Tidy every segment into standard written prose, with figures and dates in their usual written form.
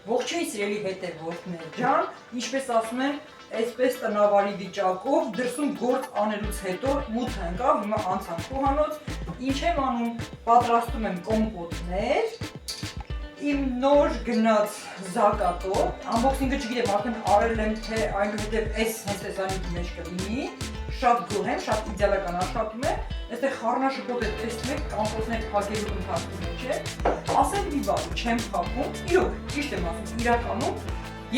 Ողջույն սիրելի հետևորդներ ջան, ինչպես ասում են, այսպես տնավարի վիճակով դրսում գործ անելուց հետո մութ ընկավ, հիմա անցանք խոհանոց, ինչ եմ անում, պատրաստում եմ կոմպոտներ, իմ նոր գնաց զակատով, ամբողջինը չգիտեմ, արդեն արել եմ, թե այնուհետև այս հենց տեսանյութի մեջ կլինի, շատ գոհ եմ, շատ իդեալական աշխատում է, այստեղ խառնաշփոթ է տեսնում եք, կոմպոտներ փակելու ընթացքում մեջ է, ասեմ մի բան, չեմ փակում, իրոք, ճիշտ եմ ասում, իրականում,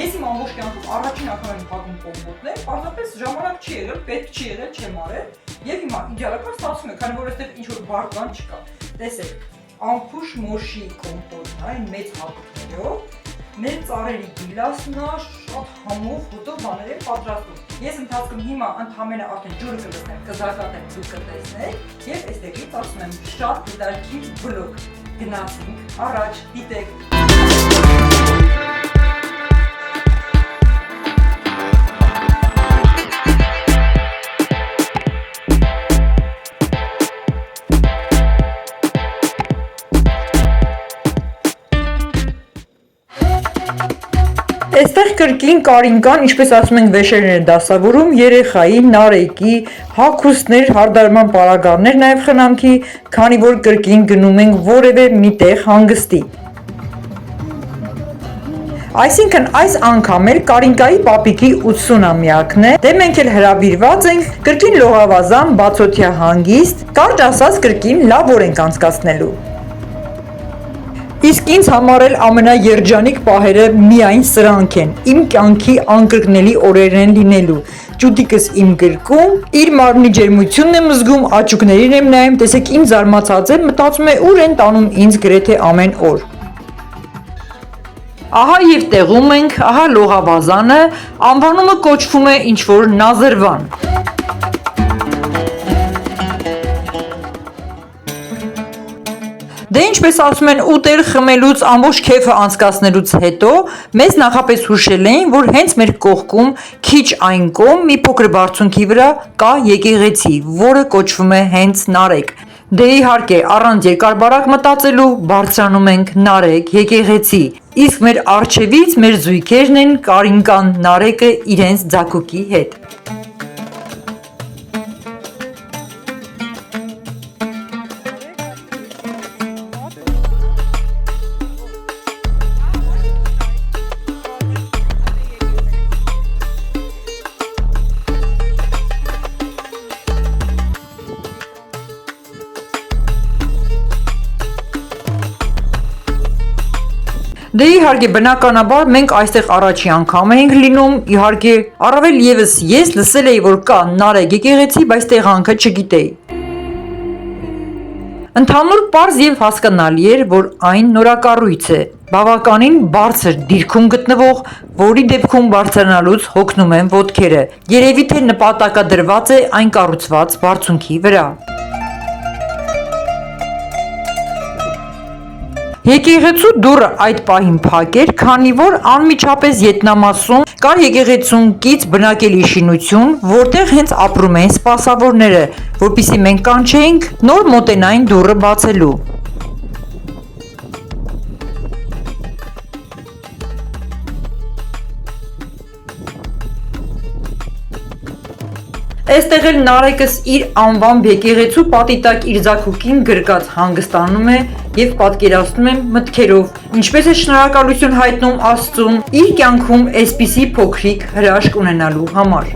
ես իմ ամբողջ կյանքում առաջին անգամ եմ փակում կոմպոտներ, պարզապես ժամանակ չի եղել, պետք չի եղել, չեմ արել, եւ հիմա իդեալական ստացվում է, քանի որ այստեղ ինչ որ բարդ բան չկա, տեսեք, անփուշ մոշի կոմպոտն այն մեծ հատուկներով, մեր ծառերի գիլասնա շատ համով հոտով բաներ են պատրաստում։ Ես ընթացքում հիմա ընդհանրապես արդեն ջուրը կլսնեմ, կզարգատեմ, դուք կտեսնեք եւ այստեղից ասում եմ շատ դիտարկիչ բլոկ։ Գնացինք առաջ, դիտեք։ Այստեղ կրկին կարին կան, ինչպես ասում ենք վեշերները դասավորում, երեխայի, նարեկի, հագուստներ, հարդարման պարագաներ, նաև խնամքի, քանի որ կրկին գնում ենք որևէ միտեղ հանգստի։ Այսինքն այս անգամ էլ Կարինկայի պապիկի 80-ամյակն է, դե մենք էլ հրավիրված ենք, կրկին լողավազան, բացօթյա հանգիստ, կարճ ասած կրկին լավ օր ենք անցկացնելու։ Իսկ ինձ համար էլ ամենաերջանիկ պահերը միայն սրանք են, իմ կյանքի անկրկնելի օրերն են լինելու, ճուտիկս իմ գրկում, իր մարմնի ջերմությունն եմ զգում, աչուկներին եմ նայում, տեսեք ինձ զարմացած եմ, մտածում է ուր են տանում ինձ գրեթե ամեն օր։ Ահա և տեղում ենք, ահա լողավազանը, անվանումը կոչվում է ինչ-որ Նազրվան։ Դե ինչպես ասում են ուտել խմելուց ամբողջ քեֆը անցկացնելուց հետո մեզ նախապես հուշել էին, որ հենց մեր կողքում քիչ այն կողմ մի փոքր բարձունքի վրա կա եկեղեցի, որը կոչվում է հենց Նարեկ։ Դե իհարկե առանց երկար-բարակ մտածելու բարձրանում ենք Նարեկ եկեղեցի, իսկ մեր առջևից մեր զույգերն են Կարինկան Նարեկը իրենց ձագուկի հետ։ Դե իհարկե բնականաբար մենք այստեղ առաջի անգամ էինք լինում, իհարկե առավել եւս ես լսել էի, որ կա Նարեկ եկեղեցի, բայց տեղանքը չգիտեի։ Ընդհանուր պարզ եւ հասկանալի էր, որ այն նորակառույց է, բավականին բարձր դիրքում գտնվող, որի դեպքում բարձրանալուց հոգնում են ոտքերը, երևի թե նպատակադրված է այն կառուցված բարձունքի վրա։ Եկեղեցու դուռը այդ պահին փակ էր, քանի որ անմիջապես ետնամասում կար եկեղեցուն կից բնակելի շինություն, որտեղ հենց ապրում էին սպասավորները, որպեսզի մենք կանչեինք նոր մոտենային դուռը բացելու։ Այստեղ էլ Նարեկս իր անվամբ եկեղեցու պատի տակ իր ձագուկին գրկած հանգստանում է եւ պատկերացնում եմ մտքերով, ինչպես է շնորհակալություն հայտնում Աստծուն իր կյանքում այսպիսի փոքրիկ հրաշք ունենալու համար։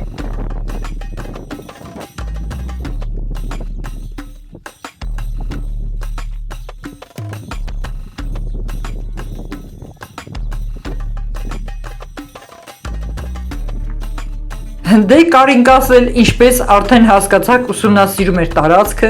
Դե Կարինկաս էլ ինչպես արդեն հասկացաք ուսումնասիրում էր տարածքը։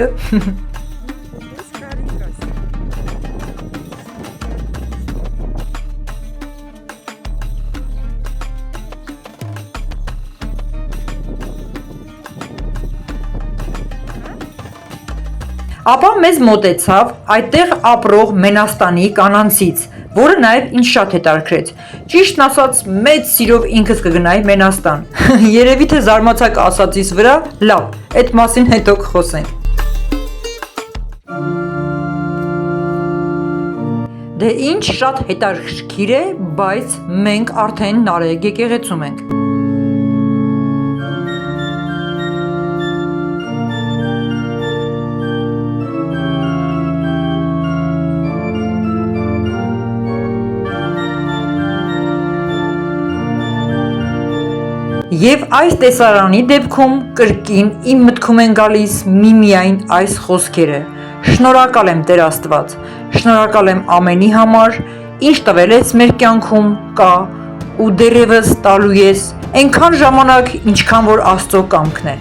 Ապա մեզ մոտեցավ այդտեղ ապրող Մենաստանի կանանցից, որը նաև ինձ շատ հետաքրքրեց։ Ճիշտն ասած, մեծ սիրով ինքս կգնայի Մենաստան։ Երևի թե զարմացաք ասածիս վրա, լավ, այդ մասին հետո կխոսենք։ Դե ինչ շատ հետաքրքիր է, բայց մենք արդեն Նարեկ եկեղեցում ենք։ Եվ այս տեսարանի դեպքում կրկին իմ մտքում են գալիս միմիայն այս խոսքերը. Շնորհակալ եմ Տեր Աստված, շնորհակալ եմ ամենի համար, ինչ տվել ես մեր կյանքում, կա ու դեռևս տալու ես այնքան ժամանակ, ինչքան որ Աստծո կամքն է։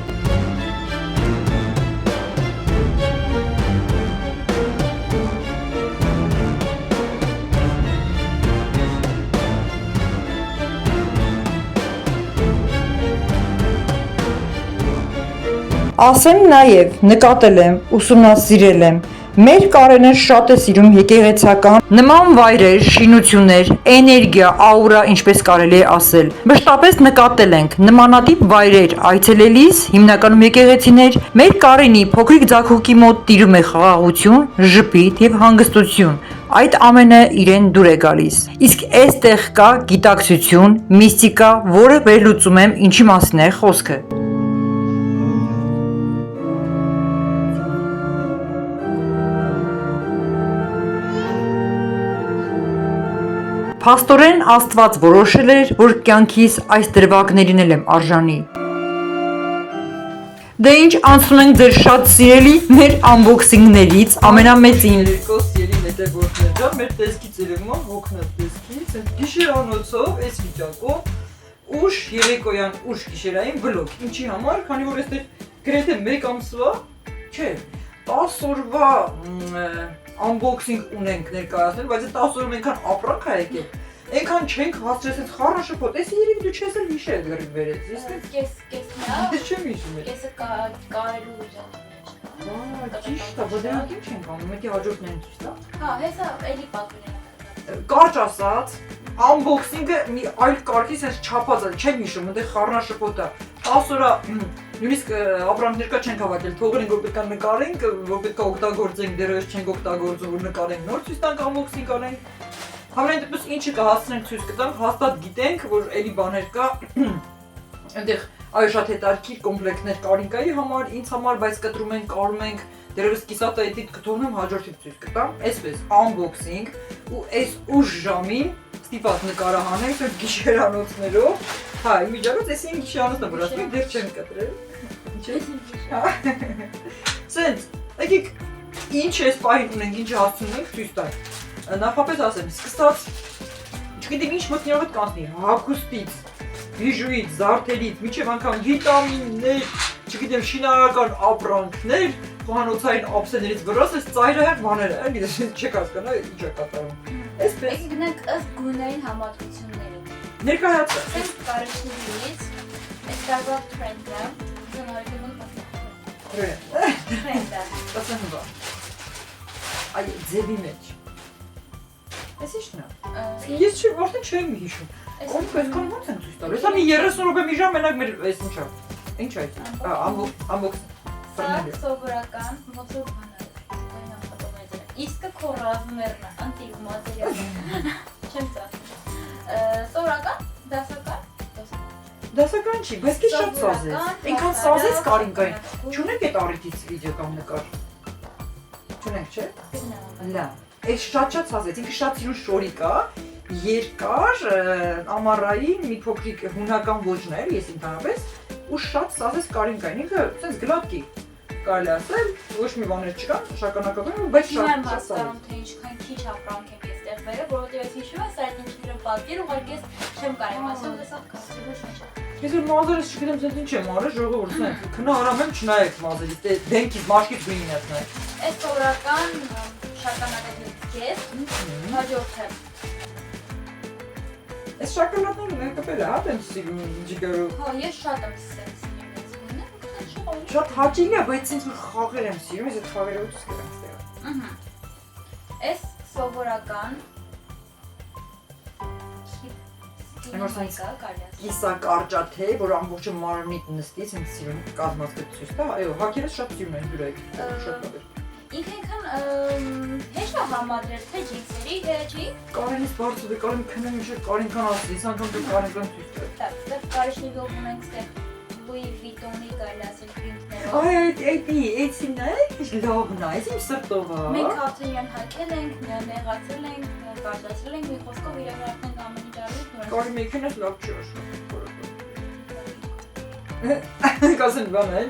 Ասեմ նաև, նկատել եմ, ուսումնասիրել եմ, մեր Կարենը շատ է սիրում եկեղեցական նման վայրեր, շինություններ, էներգիա, աուրա, ինչպես կարելի է ասել։ Մշտապես նկատել ենք նմանատիպ վայրեր այցելելիս, հիմնականում եկեղեցիներ, մեր Կարենի փոքրիկ ձագուկի մոտ տիրում է խաղաղություն, ժպիտ եւ հանգստություն։ Այդ ամենը իրեն դուր է գալիս։ Իսկ այստեղ կա գիտակցություն, միստիկա, որը վերլուծում եմ ինչի մասին է խոսքը։ Փաստորեն Աստված որոշել էր, որ կյանքիս այս դրվագներին եմ արժանի։ Դե ինչ անցնում ենք ձեր շատ սիրելի մեր unboxing-ներից, ամենամեծին։ Երկոս սիրելի մետեգորներ ջան, մեր տեսքից երևում է հոգնած տեսքից, այդ գիշերանոցով, այս վիճակով, ուշ երեկոյան, ուշ գիշերային վլոգ։ Ինչի համար, քանի որ այստեղ գրեթե 1 ամսվա, չէ, 10 օրվա unboxing ունենք ներկայացնել, բայց այդ 10 օրում այնքան ապրանք է եկել, այնքան չենք հասցրել, այս խառնաշփոթ, այս երևի դու չես էլ հիշել գրի վերեց, իսկ Կես չեմ հիշում։ Կեսը կարելու ուժան։ Ճիշտ է, բդրակին չենք անում, մեկի հաջորդներին ցույց տա։ Հա, հեսա էլի պատմել։ Կարճ ասած, unboxing-ը մի այլ կարգի sense չափած է, չեմ հիշում, այնտեղ խառնաշփոթը 10 օրա նույնիսկ ապրանքներ կա չենք հավաքել, թողել ենք որ պետք է նկարենք, որ պետք է օգտագործենք, դեռևս չենք օգտագործում, որ նկարենք, նոր ցույց տանք unboxing անենք։ Համենայն դեպս ինչը կհասցնենք ցույց կտանք, հաստատ գիտենք, որ էլի բաներ կա, այնտեղ այո շատ հետաքրքիր կոմպլեկտներ Կարինկայի համար, ինձ համար, բայց կտրում ենք, կարում ենք, դեռևս կիսատ էդիտ կթողնեմ հաջորդի ցույց կտամ, այսպես unboxing ու այս ուշ ժամին ստիպած նկարահանենք այդ գիշերանոցներով, հա, իմիջիայլոց էս ինքը գիշերանոցն է, որ ասում դեռ չեմ կտրել, ինչ է, սենց, եկեք ինչ էս պահին ունենք, ինչը հասցնում ենք ցույց տանք, նախապես ասեմ, սկսած, չգիտեմ ինչ մտնյավդ կանցնի, հագուստից, բիժուից, զարդերից, միջև անգամ վիտամիններ, չգիտեմ շինարարական ապրանքներ, խոհանոցային ափսեներից վրաս այս ծայրահեղ բաները, էլի չեք հասկանա ինչ է կատարում։ Այսպես։ Եկեք գնանք ըստ գունային համատությունների։ Ներկայացրեք։ Սենց կարևորից, այս տարվա trend-ը, զնորակում trend-ը։ Ասեմ բա։ Այ ձևի մեջ։ Այս ի՞նչն է։ Ես որտե՞ղ չեմ հիշում։ Այսքան ո՞նց են ցույց տալու։ Հեսա մի 30 րոպե մի ժամ մենակ մեր այս ինչա։ Ինչ է այս։ Unboxing։ Սա սովորական մոծոր բաներ։ Իսկ քո ռազմերն է, անտիկ մատերիալ։ Չեմ ծախսում։ Սովորական, դասական։ Դասական չի, բայց քիչ շատ սազեց։ Այնքան սազեց Կարինկային։ Չունեք այդ առիթից վիդեո կամ նկար։ Չունեք, չէ։ Լավ։ Այս շատ սազեց, ինքը շատ սիրուն շորիկ է, երկար, ամառայի մի փոքրիկ հունական ոճներ, ես ընդհանրապես, ու շատ սազեց Կարինկային, ինքը սենց գլատկի, կարելի ասել, ոչ մի բաներ չկան, շագանակական, բայց շատ հասկանում, թե ինչքան քիչ ապրանք եք այստեղ բերել, որովհետև ես հիշում եմ, սա այդ ինչները պատկեր, ուղղակի ես չեմ կարեմ ասել, որ սա կասի ոչ ինչ։ Ես որ մազերս չգիտեմ, սենց ինչ եմ արել, ժողովուրդ, սենց քնահարամ եմ չնայեք մազերից, դե դենքից մաշկից գույնին ես նայեք։ Այս սովորական շագանակակից կես, հաջորդը։ Այս շագանակները ներկապել է, հատ եմ սիրում ջիգարով։ Հա, ես շատ եմ սիրում այս գույնը, շատ հաճելի է, բայց ինձ որ խաղեր եմ սիրում, ես այդ խաղերը ուտս կրեմ ստեղ։ Այս սովորական կիսակարճաթե, որ ամբողջը մարմնիդ նստի, ինձ սիրում կազմած գծույց տա, այո, հակերս շատ սիրում են դուրեք, շատ բաբեր։ ինքը հեշտ է համադրել թե ջինսերի չի։ Կարենից բարձր է, Կարեն քնեմ ինչ Կարենքան ասի, ես անգամ դու Կարենքան ցույց տա։ Так, ստեղ կարիչնիվով ունենք ստեղ Louis Vuitton-ի կարելի ասել պրինտներով։ Այ, էսին է, ինչ լավն է, այս իմ սրտով է։ Մենք արդեն իրան հագել ենք, նեղացել ենք, կարդացրել ենք, մի խոսքով իրան արդեն ամեն ինչ արել ենք։ Կարի մեքենաս լավ չի աշխատում։ Կասեն բան է,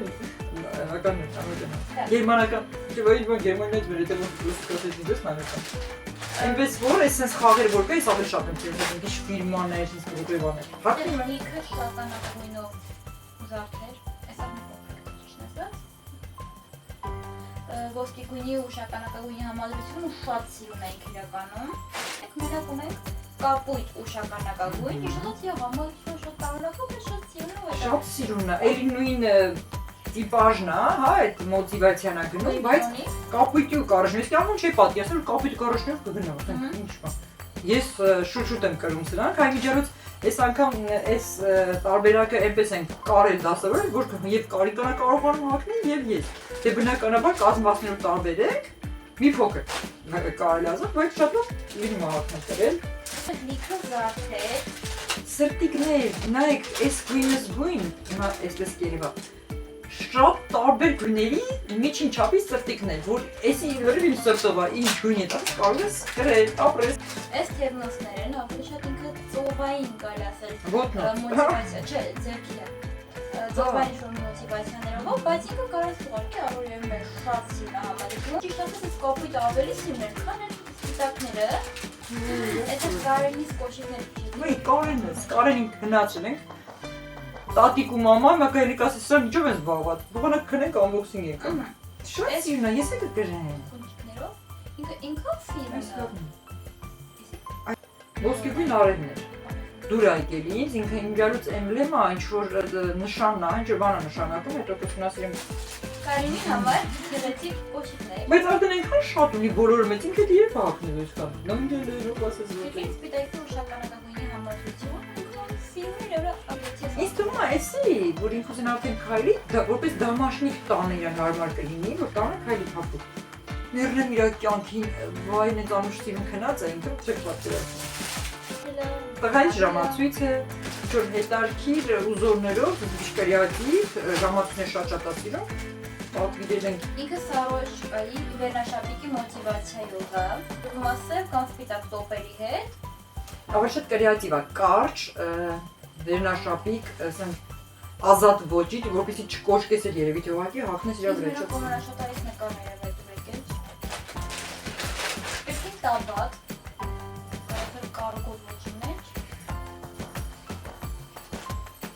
հական է, ամենական։ Գերմանական, չէ՞ ոչ գերմանիայից վեր հետո ռուս կասեցի դες նայական։ Այնպես որ այս sense խաղեր որ կա, ես ավելի շատ եմ սիրում, ինչ ֆիլմաներ, ինչ գլուբաներ։ Հակի Ինքը շատանակույնով զարդեր, այսա մի փոքր ճիշտ ասած։ Ոսկի գույնի ու շագանակագույնի համադրությունը շատ սիրում ենք իրականում։ Եք մենակ ունենք կապույտ ու շագանակագույն, իշտացիա համադրությունը շատ տարօրինակ է, շատ սիրում եմ։ Շատ սիրուն է, էլի նույն տիպաժն է, հա, այդ մոտիվացիան է գնում, բայց կապույտի ու կարժնի, ես ամեն չի պատկերացել, որ կապույտ կարժնով կգնա, ասենք ինչ բան։ Ես շուտ եմ կրում սրանք, այ միջարոց այս անգամ այս տարբերակը այնպես են կարել դասավորել, որ եւ կարիկանը կարողանում հագնել եւ ես։ Դե բնականաբար կազմվածքներով տարբեր ենք, մի փոքր կարելի ասել, բայց շատ լավ լինում է հագնել կրել։ Լիքը զարդեր։ Սրտիկներ, նայեք, այս գույնս գույն, հիմա այսպես կերևա։ Շատ տարբեր գույների միջին չափի սրտիկներ, որ էսի լրիվ իմ սրտով է, ինչ գույն է, կարող ես կրել, ապրես։ Այս թերմոսներն ավելի շատ ինքը ծովային կարելի ասել։ Ոտնա։ Մոտիվացիա, չէ, ձերքի է։ Ծովային շոու մոտիվացիաներով, բայց ինքը կարող է ուղղակի առօրյայում է շատ սիրուն համադրում։ Ճիշտ ասած, կապույտ ավելի սիրուն է, քան այդ սպիտակները։ Այդ Կարենից կոշիկները։ Ոյ, Կարենին գնացել ենք։ Տատիկ ու մամա մակայլիկ ասի սա ինչով են զբաղված։ Բողանակ քնենք unboxing եք։ Շատ սիրուն է, ես եկա գրեմ։ Կոշիկներով։ Ինքը սիրուն է։ Ոսկի գույն արևներ։ Դուր եկել ինձ, ինքը ինջալուց էմբլեմա, ինչ որ նշանն է, ինչ որ բան է նշանակում, հետո կուսումնասիրեմ։ Կարենի համար գեղեցիկ կոշիկներ։ Բայց արդեն այնքան շատ ունի բոլորը մեծ, ինքը դի երբ հագնել այսքան։ Նամդելերով ասես որ։ Ինձ սպիտակի ու շագանակագույնի համադրություն, սիրուն է ապրեցիա։ Ինձ թվում է էսի, որ ինքը ուզեն արդեն քայլի, որպես դամաշնիկ տանը իրան հարմար կլինի, որ տանը քայլի փակու։ Ներնեմ իր կյանքին, վայ նենց անուշ սիրուն քնած է, ինքը չեք պատկերացնում։ Տղայի ժամացույց է, ինչ-որ հետարքիր ուզորներով, բիշկարյատիվ, ժամացույցներ շատ սիրում, պատվիրել ենք։ Ինքը Սարոշկայի վերնաշապիկի մոտիվացիայով է, մասեր կամ սպիտակ տոպերի հետ։ Ավելի շատ կրեատիվ է, կարճ, վերնաշապիկ, ազատ ոճի, որպեսզի չկոշկես էլ երևի, թե ուղղակի հագնես իր վրա Ինքը կոմունաշատարից նկարները վետում եկել։ Կրկին տաբատ, կարգով ոճի մեջ։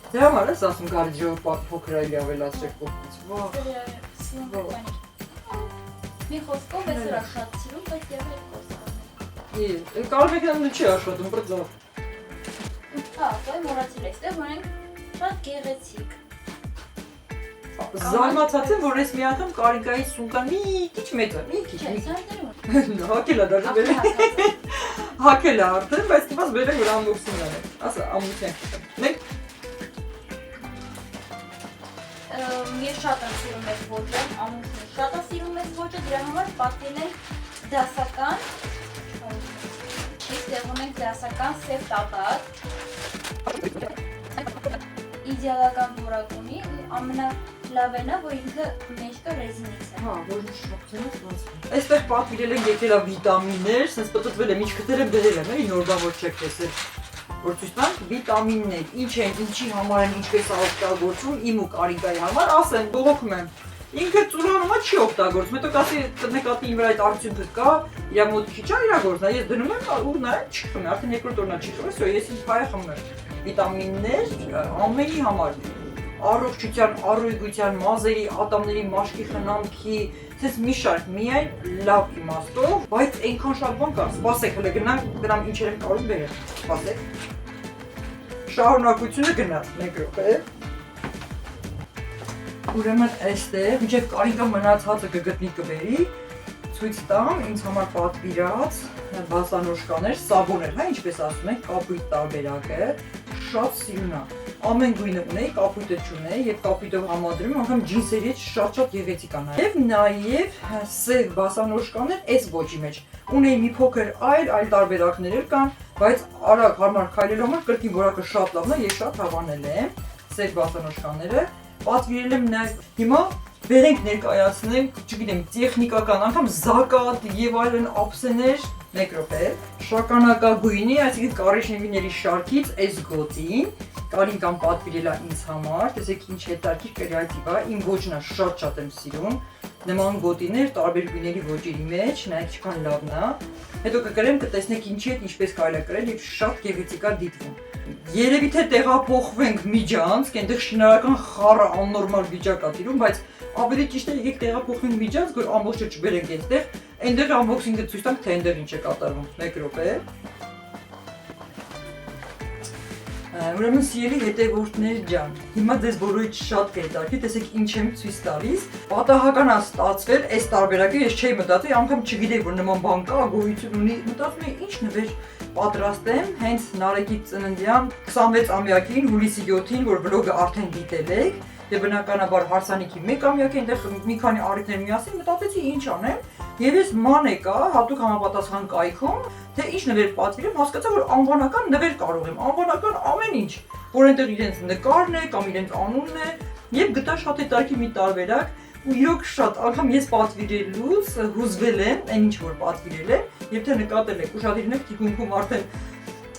Դե համար ես ասում գարիջով փոքր այլի ավելացրեք կողքից, Մի խոսքով ես ուրա շատ սիրում, բայց եղել խոսքով։ Կարող եք նույն չի աշխատում, բրձավ։ Հա, ոյ մորացել ես, դե ունենք շատ գեղեցիկ։ Զարմացած եմ, որ ես մի անգամ Կարինկայի սունկան մի քիչ մեծ է, մի քիչ։ Հակել է դաժե բերել։ Հակել է արդեն, բայց դիմաց բերել որ unboxing անենք։ Ասա, ամուսնանք։ Մենք Ես շատ եմ սիրում այս ոճը, ամուսինը շատ է սիրում այս ոճը, դրա համար պատկել ենք դասական, ստեղ ունենք դասական սև տաբատ, իդեալական որակունի, ամենալավենը, որ ինքը մեջքը ռեզինից է։ Հա, որ շոկցենից բացվում։ Այստեղ պատվիրել են եկել է վիտամիններ, սենց պտտվել եմ, ինչ գտել եմ դրել եմ, նոր բան որ չեք տեսել։ Որ ցույց տանք վիտամիններ, ինչ են, ինչի համար են, ինչպես օգտագործում, իմ ու Կարինկայի համար, ասեմ, բողոքում եմ։ Ինքը ծուրանում չի օգտագործում, հետո կասի նկատի իմ վրա այդ արդյունքը կա, իր մոտ քիչ է իրագործնա, ես դնում եմ ու նայեմ չի խմի, արդեն երկրորդ օրնա չի խմի, սո ես ինձ հայ խմում եմ։ Վիտամիններ ամենի համար, առողջության, առողջության, մազերի, ատամների մաշկի խնամքի, ցես մի շարք միայն լավ իմաստով, բայց այնքան շատ բան կա, սպասեք, հələ գնամ ինչեր եմ կարող բերել, սպասեք։ Շարունակությունը գնաց, մեկ րոպե։ Ուրեմն այստեղ, մինչև Կարինկա մնացածը կգտնի կբերի, ցույց տամ ինձ համար պատվիրած բասանոշկաներ, սաբոներ, հա ինչպես ասում ենք, կապույտ տարբերակը, շատ սիրուն է։ ամեն գույնը ունեի, կապույտը չունեի եւ կապույտով համադրում անգամ ջինսերի հետ շատ գեղեցիկ է նաեւ սև բասանոժկաներ այս ոճի մեջ ունեի մի փոքր այլ տարբերակներ կան, բայց արագ հարմար քայլելու համար կրկին որակը շատ լավն է, ես շատ հավանել եմ սև բասանոժկաները, պատվիրել եմ նաեւ հիմա վերենք ներկայացնենք, չգիտեմ, տեխնիկական, անգամ զակատ եւ այլն ափսեներ, մեկ րոպե, շագանակագույնի, այսինքն կարիշնևիների շարքից այս գոտին, Կարինկան պատվիրել է ինձ համար, տեսեք ինչ հետաքրքիր կրեատիվ է, իմ ոճն է շատ եմ սիրում, նման գոտիներ տարբեր գույների ոճերի մեջ, նայեք ինչքան լավն է, հետո կգրեմ կտեսնեք ինչի հետ ինչպես կարելի է կրել եւ շատ գեղեցիկ է դիտվում։ Երևի թե տեղափոխվենք միջանցք, այնտեղ շինարարական խառը աննորմալ վիճակ է տիրում, բայց ավելի ճիշտ է եկեք տեղափոխվենք միջանցք, որ ամբողջը չբերենք այստեղ, այնտեղ unboxing-ը ցույց տանք, թե այնտեղ ինչ է կատարվում։ Մեկ րոպե։ Ուրեմն սիրելի հետևորդներ ջան, հիմա ձեզ բոլորիդ շատ կհետաքրքրի, տեսեք ինչ եմ ցույց տալիս։ Պատահական է ստացվել այս տարբերակը, ես չէի մտածել, անգամ չգիտեի, որ նման բան կա, գոյություն ունի, մտածում էի ինչ նվեր պատրաստեմ, հենց Նարեկի ծննդյան 26-ամյակին, հուլիսի 7-ին, որ վլոգը արդեն դիտել եք, եւ բնականաբար հարսանիքի 1-ամյակին, այնտեղ մի քանի առիթներ միասին մտածեցի ինչ անեմ, եւ ես ման եկա հատուկ համապատասխան կայքում, թե ինչ նվեր պատվիրեմ, հասկացա, որ անվանական նվեր կարող եմ, անվանական ամեն ինչ, որ այնտեղ իրենց նկարն է կամ իրենց անունն է, եւ գտա շատ հետաքրքիր մի տարբերակ, ու իրոք շատ, անգամ ես պատվիրելուց հուզվել եմ, այն ինչ որ պատվիրել եմ, եւ թե նկատել եք, ուշադրին եք թիկունքում արդեն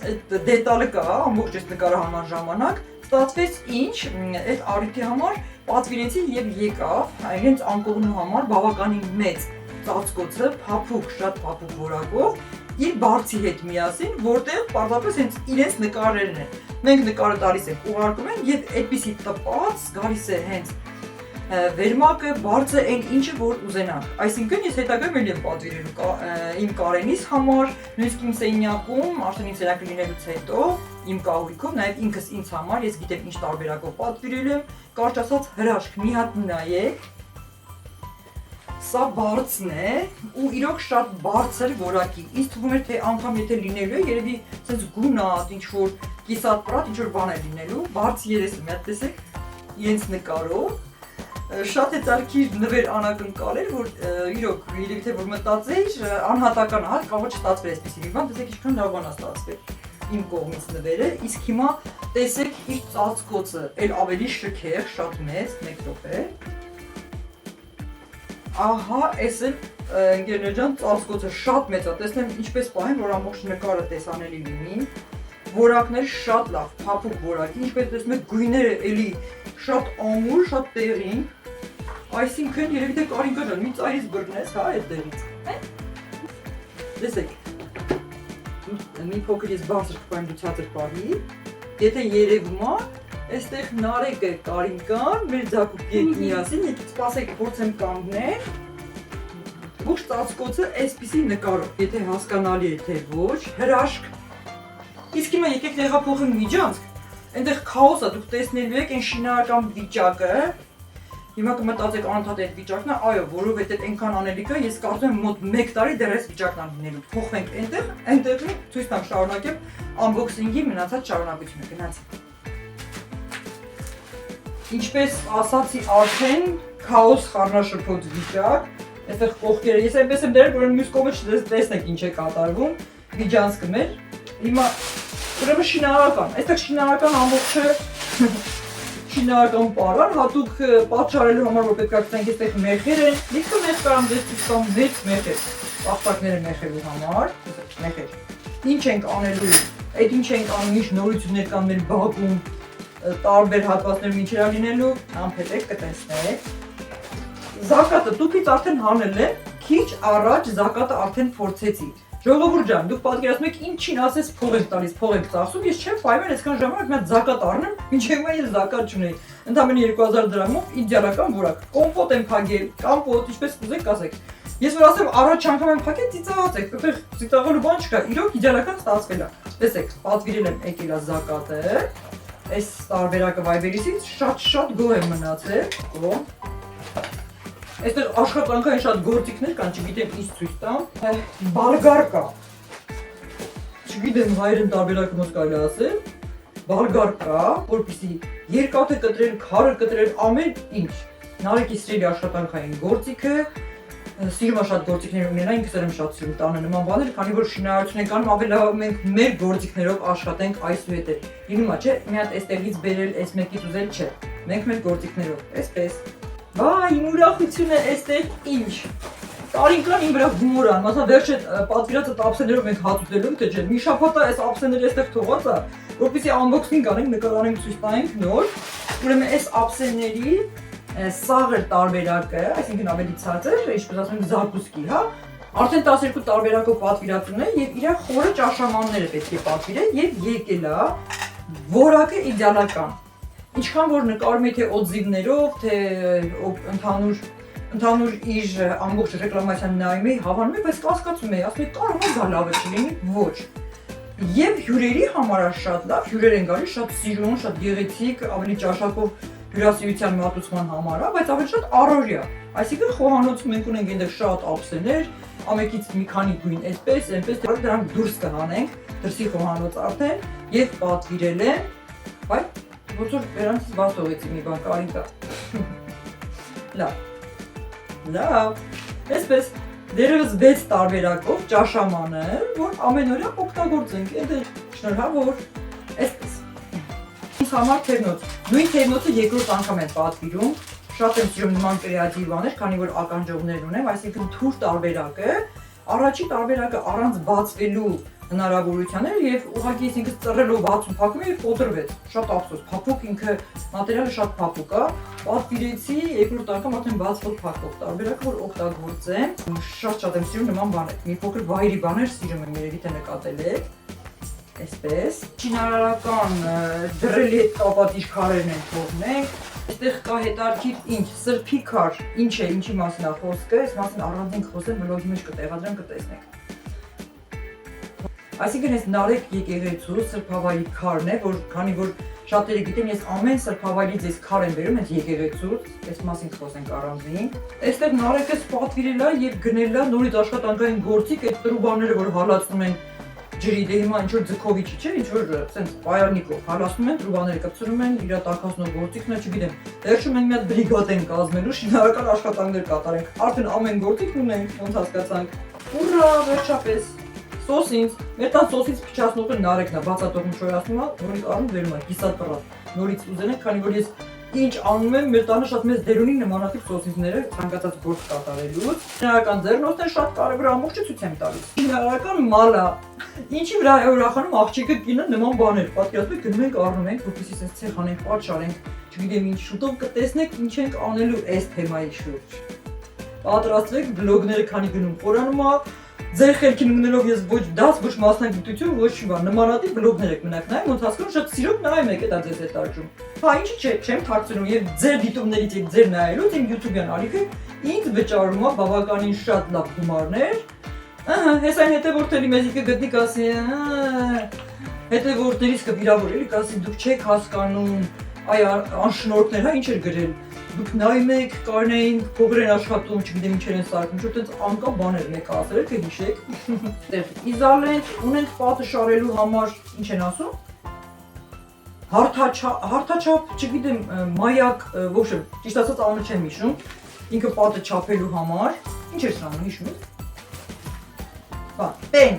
այդ դետալը կա, ամբողջ այս նկարահանման ժամանակ, ստացվեց ինչ, այդ առիթի համար պատվիրեցի եւ եկավ իրենց անկողնու համար բավականին մեծ ծածկոցը, փափուկ, շատ փափուկ որակով, իր բարձի հետ միասին, որտեղ պարզապես հենց իրենց նկարներն են։ Մենք նկարը տալիս ենք, ուղարկում են եւ այդպիսի տպած գալիս է հենց վերմակը, բարձը այն ինչը որ ուզենանք։ Այսինքն ես հետագայում էլ եմ պատվիրելու իմ Կարենիս համար, նույնիսկ իմ սենյակում, արդեն իմ սենյակը լինելուց հետո, իմ կահույքով, նաեւ ինքս ինձ համար, ես գիտեմ ինչ տարբերակով պատվիրել եմ, կարճ ասած հրաշք, մի հատ նայեք։ Սա բարձն է ու իրոք շատ բարձր որակի։ Ինձ թվում է թե անգամ եթե լինելու է, երևի sense գունատ, ինչ որ կիսատ պրատ, ինչ որ բան է լինելու, բարձ երեսը մի հատ տեսեք իրենց նկարով։ Շատ հետաքրքիր նվեր անակնկալ էր, որ իրոք երևի թե որ մտածեի անհատական է, կարող չստացվեր այսպեսի մի բան, տեսեք ինչքան լավ բան է ստացվել իմ կողմից նվերը, իսկ հիմա տեսեք իր ծածկոցը, էլ ավելի շքեղ, շատ մեծ, մեկ րոպե։ Ահա, այս էլ ընկերներ ջան, ծածկոցը շատ մեծ է, տեսնեմ ինչպես պահեմ, որ ամբողջ նկարը տեսանելի լինի, որակներ շատ լավ, փափուկ որակի, ինչպես տեսնում եք գույները էլի շատ ամուր, շատ տեղին, այսինքն երևի թե Կարինկա ջան, մի ծայրից բռնես, հա, այդտեղից։ Տեսեք, մի փոքր ես բարձր կպայեմ դու ցածր պահի, եթե երևում է, այստեղ Նարեկը Կարինկան, մեր ձակուկի հետ միասին, եկեք սպասեք, փորձեմ կանգնել, ողջ ծածկոցը այսպիսի նկարով, եթե հասկանալի է թե ոչ, հրաշք։ Իսկ հիմա եկեք տեղափոխենք միջանցք, այնտեղ քաոս է, դուք տեսնելու եք այն շինարարական վիճակը, հիմա կմտածեք անընդհատ այդ վիճակն է, այո, որովհետև այնքան անելիք է, ես կարծում եմ մոտ 1 տարի դեռ այս վիճակն է լինելու։ Փոխվենք այնտեղ ցույց տամ շարունակեմ unboxing-ի մնացած շարունակությունը, գնացինք։ Ինչպես ասացի արդեն, քաոս խառնաշփոթ վիճակ, այստեղ կողքերը, ես այնպես եմ դրել, որ մյուս կողմը չտեսնեք ինչ է կատարվում, միջանցքը մեր, հիմա ուրեմն շինարարական, այստեղ շինարարական ամբողջը շինարարական պարան, հատուկ պատշարելու համար, որ պետք է գտնենք այստեղ մեխեր են, լիքը մեխ կարամ դες ցույց տամ մեծ մեխեր, պաստակները մեխելու համար, մեխեր։ Ինչ ենք անելու, այդ ինչ ենք անում, ինչ նորություններ կան մեր բակում, տարբեր հատվածներում ինչեր է լինելու, անփետեք կտեսնեք։ Զակատը դուքից արդեն հանել եմ, քիչ առաջ զակատը արդեն փորձեցի։ Ժողովուրդ ջան, դուք պատկերացնում եք ինչին ասես փող եք տալիս, փող եք ծախսում, ես չեմ պայման այսքան ժամանակ մի հատ զակատ առնեմ, մինչև հիմա ես զակատ չունեի։ Ընդամենը 2000 դրամով իդեալական որակ։ Կոմպոտ եմ փակել, կամպոտ, ինչպես կուզեք ասեք։ Ես որ ասեմ առաջ անգամ եմ փակել, ծիծաղացեք, այդտեղ ծիծաղելու բան չկա, իրոք իդեալական ստացվել է։ Տեսեք, պատվիրել եմ եկել է զակատը։ Այս տարբերակը Viber-ից շատ գոհ եմ մնացել, գոհ։ Այստեղ աշխատանքային շատ գործիքներ կան, չգիտեմ ինչ ցույց տամ, բարգար կա։ Չգիտեմ հայերեն տարբերակը ոնց կարելի ասել, բարգար կա, որպեսզի երկաթը կտրել, քարը կտրել, ամեն ինչ։ Նարեկի սիրելի աշխատանքային գործիքը, սիրում եմ շատ գործիքներ ունենալ, ինքս եմ շատ սիրում տանը նման բաներ, քանի որ շինարարություն ենք անում, ավելի լավ մենք մեր գործիքներով աշխատենք այսուհետև։ Լինում է, չէ՞, մի հատ էստեղից բերել, այս մեկից ուզել չէ։ Մենք մեր գործիքներով, այսպես։ Վայ, իմ ուրախությունը էստեղ ինչ։ Տարինքան իմ վրա գումոր ան, մասնա վերջը պատվիրածը ափսեներով մենք հաց ուտելու, թե չէ։ Մի շաբաթ է այս ափսեները այստեղ թողած է, որպեսզի unboxing անենք, նկարանենք, ցույց տանենք նոր։ Ուրեմն այս ափսեների սաղր տարբերակը, այսինքն ավելի ցածր, ինչպես ասում ենք, զարկուսկի, հա, արդեն 12 տարբերակով պատվիրատուն է եւ իր խորը ճաշամանները պետք է պատվիրել եւ եկել է որակը իդեալական։ Ինչքան որ նկարում է թե օձիվներով, թե ընդհանուր իր ամբողջ ռեկլամացիան նայում է, հավանում է, բայց կասկածում է, ասում է կարող է գա լավը չլինի, ոչ։ Եվ հյուրերի համար է շատ լավ, հյուրեր են գալիս շատ սիրուն, շատ գեղեցիկ, ավելի ճաշակով հյուրասիրության մատուցման համար, բայց ավելի շատ առօրյա։ Այսինքն խոհանոցում մենք ունենք այնտեղ շատ ափսեներ, ամենից մի քանի գույն, այսպես, այնպես, դրանք դուրս կհանենք, դրսի խոհանոց արդեն եւ պատվիրել են, բայց ոնց որ վերանցից բաց թողեցի մի բան կարին կա։ Լավ, այսպես դերևս 6 տարբերակով ճաշամանը, որ ամենօրյա օգտագործենք, այնտեղ շնորհավոր, այսպես։ Ինձ համար թերնոց, նույն թերնոցը երկրորդ անգամ են պատվիրում, շատ եմ սիրում նման կրեատիվ բաներ, քանի որ ականջողներ ունեմ, այսինքն թուր տարբերակը, առաջի տարբերակը առանց բացվելու հնարավորության էր եւ ուղղակի ես ինքս ծռելով բացում փակում եւ կոտրվեց, շատ ափսոս, փափուկ ինքը մատերիալը շատ փափուկ է, պատվիրեցի երկրորդ անգամ արդեն բացվող փակվող տարբերակը, որ օգտագործեմ, շատ եմ սիրում նման բաներ, մի փոքր վայրի բաներ սիրում եմ, երևի թե նկատել եք, այսպես, շինարարական դրելի հետ կապած իր քարերն են թողնենք, այստեղ կա հետարքիր ինչ, սրբի քար, ինչ է, ինչի մասին է խոսքը, այս մասին առանձին խոսեմ, բլոգի մեջ կտեղադրեմ, կտեսնեք։ Այսինքն այս Նարեկ եկեղեցու սրբավայրի քարն է, որ քանի որ շատերը գիտեն, ես ամեն սրբավայրից այս քար եմ բերում, հենց եկեղեցուց, այս մասին խոսենք առանձին։ Այստեղ Նարեկը պատվիրել է եւ գնել է նորից աշխատանքային գործիք, այդ տրուբաները, որ հալածում են ջրի, դե հիմա ինչ որ ձգովիչի չէ, ինչ որ sense պայանիկով հալածում են, տրուբաները կպցնում են, իր տակածնող գործիքն է, չգիտեմ։ Վերջում մենք մի հատ բրիգադ ենք կազմելու, շինարարական աշխատանքներ կատարենք։ Արդեն ամեն գործիք ունենք, ոնց հասկացանք։ Ուրա, վերջապես։ Սոսինց, մեր տան սոսինց փչացնողը Նարեկն է, բացատողում շոյացնում է, նորից առնում վերում է, կիսատ պռատ, նորից ուզեն եք, քանի որ ես ինչ անում եմ, մեր տանը շատ մեծ դեր ունի նմանատիպ սոսինցները ցանկացած գործ կատարելուց։ Շինարարական ձեռնոցն շատ կարևոր ամբողջը ցույց եմ տալիս։ Շինարարական մալա, ինչի վրա է ուրախանում աղջիկը կինը նման բաներ, պատկերացնում եք գնում ենք առնում ենք, որպեսզի sense ցեխ անենք, պատշարենք, չգիտեմ ինչ, շուտով կտեսնեք ինչ ենք անելու այս թեմայի շուրջ։ Պատրաստվեք, բլոգները քանի գնում խորանում է, ձեր խելքին ունենալով ես ոչ դաս, ոչ մասնագիտություն, ոչ բան, նմանատիպ բլոգներ եք մնաք նայում, ոնց հասկանում շատ սիրով նայում եք, դա ձեզ է տալու։ Հա, ինչի՞ չէ, չեմ թաքցնում եւ ձեր դիտումներից եք ձեր նայելուց իմ YouTube-յան ալիքը ինձ վճարում է բավականին շատ լավ գումարներ։ Ահա, հեսա հետևորդելի մեզ կգտնի կասի, հետևորդներից կվիրավորելի կասի դուք չեք հասկանում, այ անշնորհքներ, հա, ինչ էր գրել։ Դուք նայում եք, կարնային փողեր են աշխատում, չգիտեմ ինչեր են սարքում, շուտ այնց անկա բաներ մեկ ասել, կհիշեք։ Դեռ իզալենտ ունենք պատը շարելու համար, ինչ են ասում։ Հարթաչափ, չգիտեմ, մայակ, ոչ եմ, ճիշտ ասած անունը չեմ հիշում, ինքը պատը չափելու համար, ինչ էր սրանում, հիշում եք։ Բան, պեն,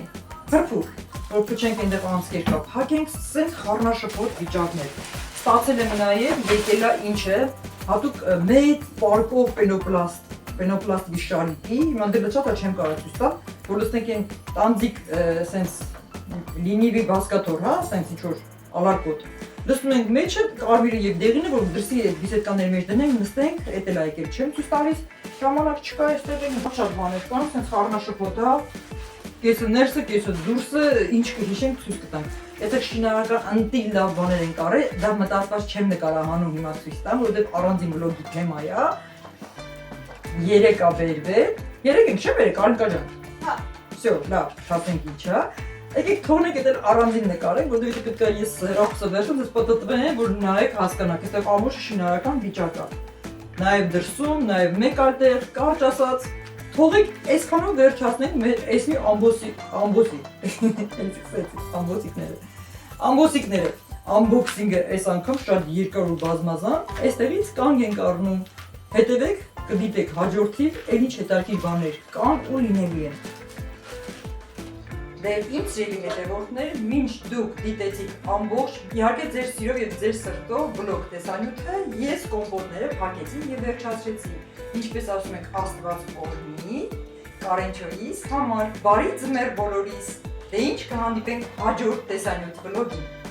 փրփուր, որ փչենք այնտեղ անցքեր կա, փակենք սենց խառնաշփոթ վիճակներ։ Ստացել եմ նաև եկելա ինչը հատուկ մեծ պարկով պենոպլաստ վիշարիկի, հիմա դե լճատա չեմ կարող ցույց տալ, որ լսնենք այն տանձիկ սենց լինիվի բասկաթոր, հա, սենց ինչ որ ալարկոտ։ Լսում ենք մեջը կարմիրը եւ դեղինը, որ դրսի այդ բիսետկանների մեջ դնենք, նստենք, էդ էլ եկել չեմ ցույց տալիս, ժամանակ չկա այստեղ շատ բաներ կան, սենց խառնաշփոթ, հա, կեսը ներսը, կեսը դուրսը, ինչ կհիշենք ցույց կտանք։ Այդտեղ շինարարական անտիլ լավ բաներ են կարել, դա մտածված չեմ նկարահանում հիմա ցույց տամ, որովհետև առանձին բլոգի թեմա է։ 3 է բերվել։ 3 ենք, չէ՞ բերեք, Արինկա ջան։ Հա։ Всё, լավ, շատենք ինչա։ Եկեք թողնենք այդել առանձին նկարենք, որովհետև պետք է ես հրախոսը վերցնեմ, ես պատտվեմ, որ նայեք հասկանաք, այդտեղ ամբողջ շինարարական վիճակ է։ Նաև դրսում, նաև մեկ այդտեղ, կարճ ասած, թողեք այսքանով վերջացնենք մեր այսի ամբոսիկները։ unboxing-ը այս անգամ շատ երկար ու բազմազան։ Այստեղից կանգ ենք առնում։ Հետևեք, կդիտեք հաջորդիվ էլ ինչ հետաքրքիր բաներ կան ու լինելու են։ Դե իմ սիրելի հետևորդներ, մինչ դուք դիտեցիք ամբողջ, իհարկե ձեր սիրով եւ ձեր սրտով բլոգ տեսանյութը, ես կոմպոտները փակեցի եւ վերջացրեցի։ Ինչպես ասում ենք, Աստված օրհնի, Կարենչոյիս համար, բարի ձմեռ բոլորիս։ Դե ինչ կհանդիպենք հաջորդ տեսանյութ բլոգին։